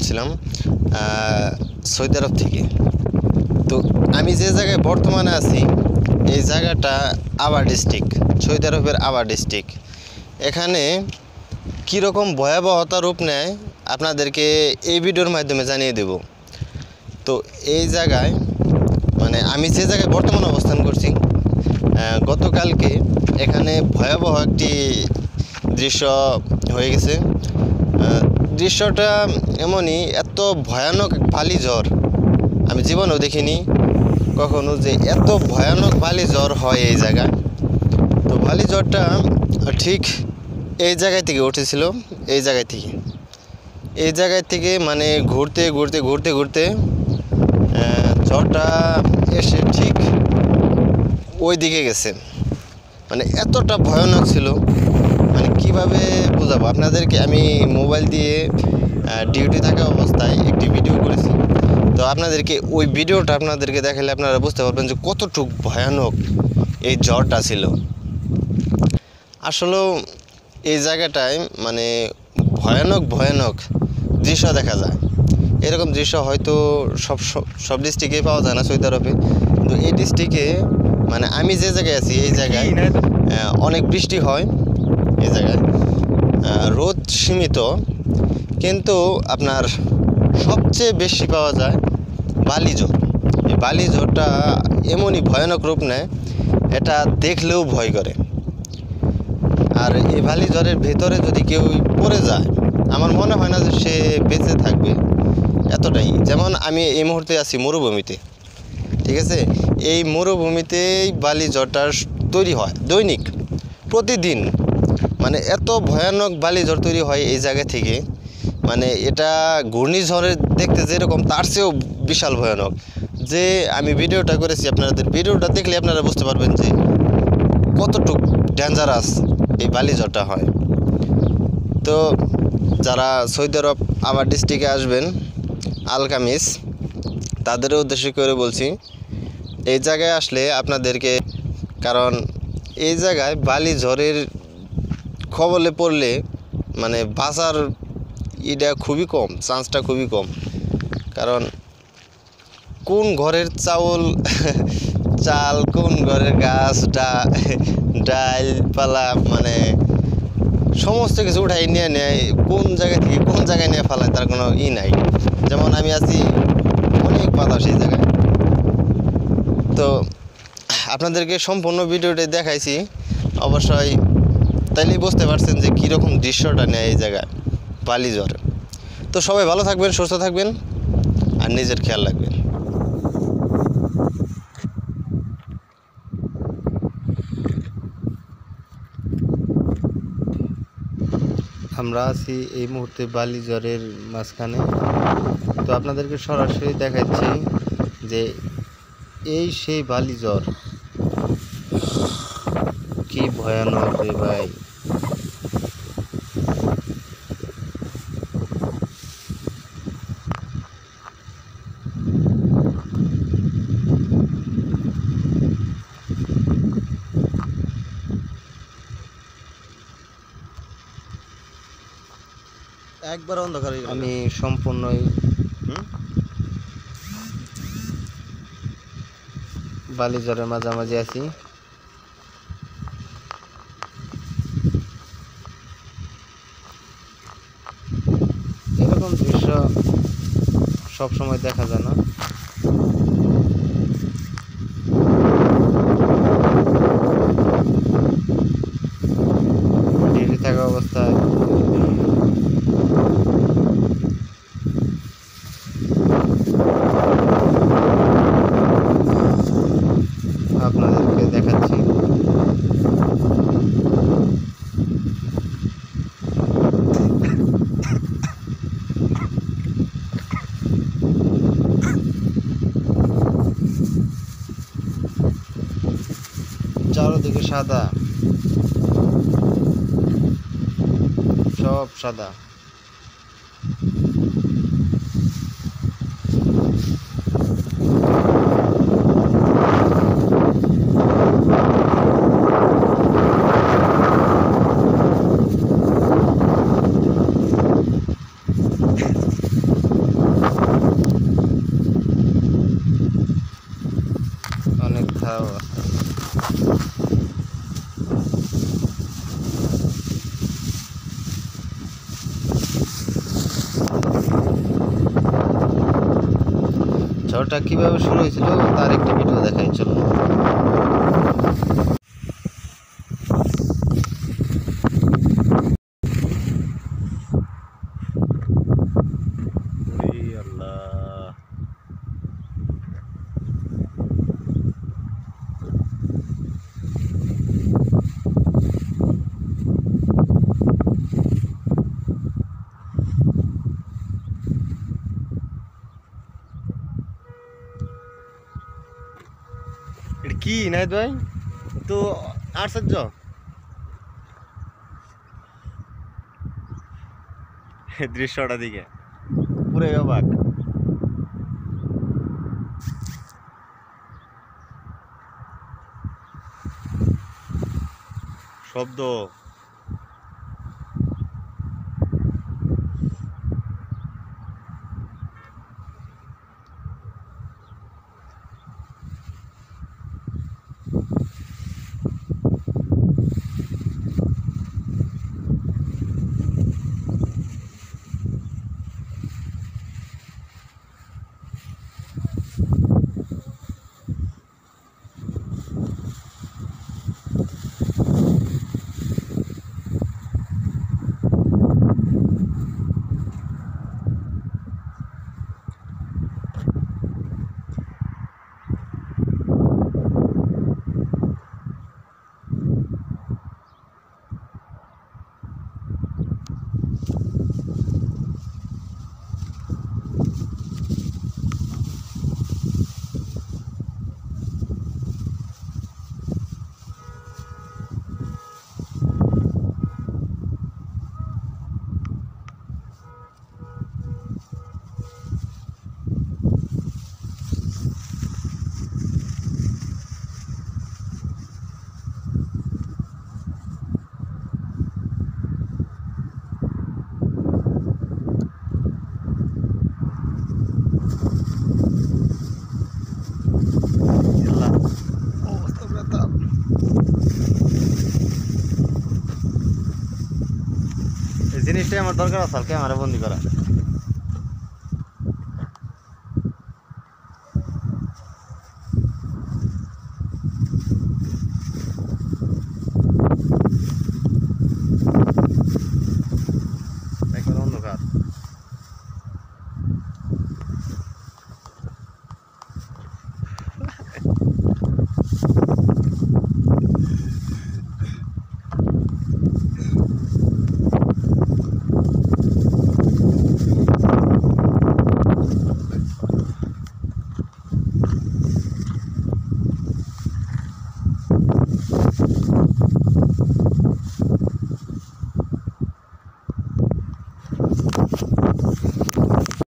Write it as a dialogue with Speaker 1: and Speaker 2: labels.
Speaker 1: বলছিলাম সৌদি আরব থেকে। তো আমি যে জায়গায় বর্তমানে আছি এই জায়গাটা আবা ডিস্ট্রিক্ট, সৌদি আরবের আবা ডিস্ট্রিক্ট। এখানে কীরকম ভয়াবহতা রূপ নেয় আপনাদেরকে এই ভিডিওর মাধ্যমে জানিয়ে দেব। তো এই জায়গায় মানে আমি যে জায়গায় বর্তমানে অবস্থান করছি গতকালকে এখানে ভয়াবহ একটি দৃশ্য হয়ে গেছে। দৃশ্যটা এমনই, এত ভয়ানক বালি ঝড় আমি জীবনেও দেখিনি কখনো, যে এত ভয়ানক বালি ঝড় হয় এই জায়গায়। তো বালি ঝড়টা ঠিক এই জায়গায় থেকে উঠেছিল, এই জায়গায় থেকে মানে ঘুরতে ঝড়টা এসে ঠিক ওই দিকে গেছে। মানে এতটা ভয়ানক ছিল, মানে কিভাবে বোঝাবো আপনাদেরকে। আমি মোবাইল দিয়ে ডিউটি থাকা অবস্থায় একটি ভিডিও করেছি, তো আপনাদেরকে ওই ভিডিওটা আপনাদেরকে দেখালে আপনারা বুঝতে পারবেন যে কতটুকু ভয়ানক এই ঝড়টা ছিল। আসলেও এই জায়গাটায় মানে ভয়ানক দৃশ্য দেখা যায়। এরকম দৃশ্য হয়তো সব ডিস্ট্রিক্টেই পাওয়া যায় না সৌদি আরবে, কিন্তু এই ডিস্ট্রিক্টে মানে আমি যে জায়গায় আছি এই জায়গায় অনেক বৃষ্টি হয়। এই জায়গায় রোদ সীমিত, কিন্তু আপনার সবচেয়ে বেশি পাওয়া যায় বালি ঝড়। এই বালি ঝড়টা এমনই ভয়ানক রূপ নেয়, এটা দেখলেও ভয় করে। আর এই বালি ঝড়ের ভেতরে যদি কেউ পড়ে যায় আমার মনে হয় না যে সে বেঁচে থাকবে, এতটাই। যেমন আমি এই মুহূর্তে আছি মরুভূমিতে, ঠিক আছে? এই মরুভূমিতেই বালি ঝড়টা তৈরি হয় দৈনিক, প্রতিদিন। মানে এত ভয়ানক বালি ঝড় তৈরি হয় এই জায়গা থেকে, মানে এটা ঘূর্ণিঝড়ের দেখতে যেরকম তার চেয়েও বিশাল ভয়ানক। যে আমি ভিডিওটা করেছি, আপনাদের ভিডিওটা দেখলে আপনারা বুঝতে পারবেন যে কতটুক ডেঞ্জারাস এই বালি ঝড়টা হয়। তো যারা সৌদি আরব আবা ডিস্ট্রিক্টে আসবেন আল-খামিস, তাদেরও উদ্দেশ্য করে বলছি এই জায়গায় আসলে আপনাদেরকে, কারণ এই জায়গায় বালি ঝড়ের কবলে পড়লে মানে বাঁচার এটা খুবই কম, চান্সটা খুবই কম। কারণ কোন ঘরের চাল, কোন ঘরের গাছ, ডাল পালা, মানে সমস্ত কিছু উঠাই নিয়ে নেয়, কোন জায়গা থেকে কোন জায়গায় নিয়ে ফেলায় তার কোনো নাই। যেমন আমি আছি অনেক বাতাস এই জায়গায়। তো আপনাদেরকে সম্পূর্ণ ভিডিওটি দেখাইছি, অবশ্যই তাইলেই বুঝতে পারছেন যে কীরকম দৃশ্যটা নেয় এই জায়গায় বালি ঝড়। তো সবাই ভালো থাকবেন, সুস্থ থাকবেন, আর নিজের খেয়াল রাখবেন। আমরা আছি এই মুহূর্তে বালি ঝড়ের মাঝখানে। তো আপনাদেরকে সরাসরি দেখাচ্ছি যে এই সেই বালি ঝড়, কি ভয়ানক রে ভাই। একবার অন্ধকার হয়ে গেল। আমি সম্পূর্ণই বালি ঝড়ের মাঝামাঝি আছি। এরকম দৃশ্য সব সময় দেখা যায় না। ডিউটি থাকা অবস্থায় আপনাদেরকে দেখাচ্ছি। চারদিকে সাদা, সব সাদা। হ্যাঁ ঝড়টা কিভাবে শুরু হয়েছিল তার একটি ভিডিও দেখাই চলো। এটা কি নাই ভাই তো আশ্চর্য দৃশ্যটা দিকে পুরো অবাক। শব্দ জিনিসটাই আমার দরকার আছে ক্যামেরা বন্দি করা।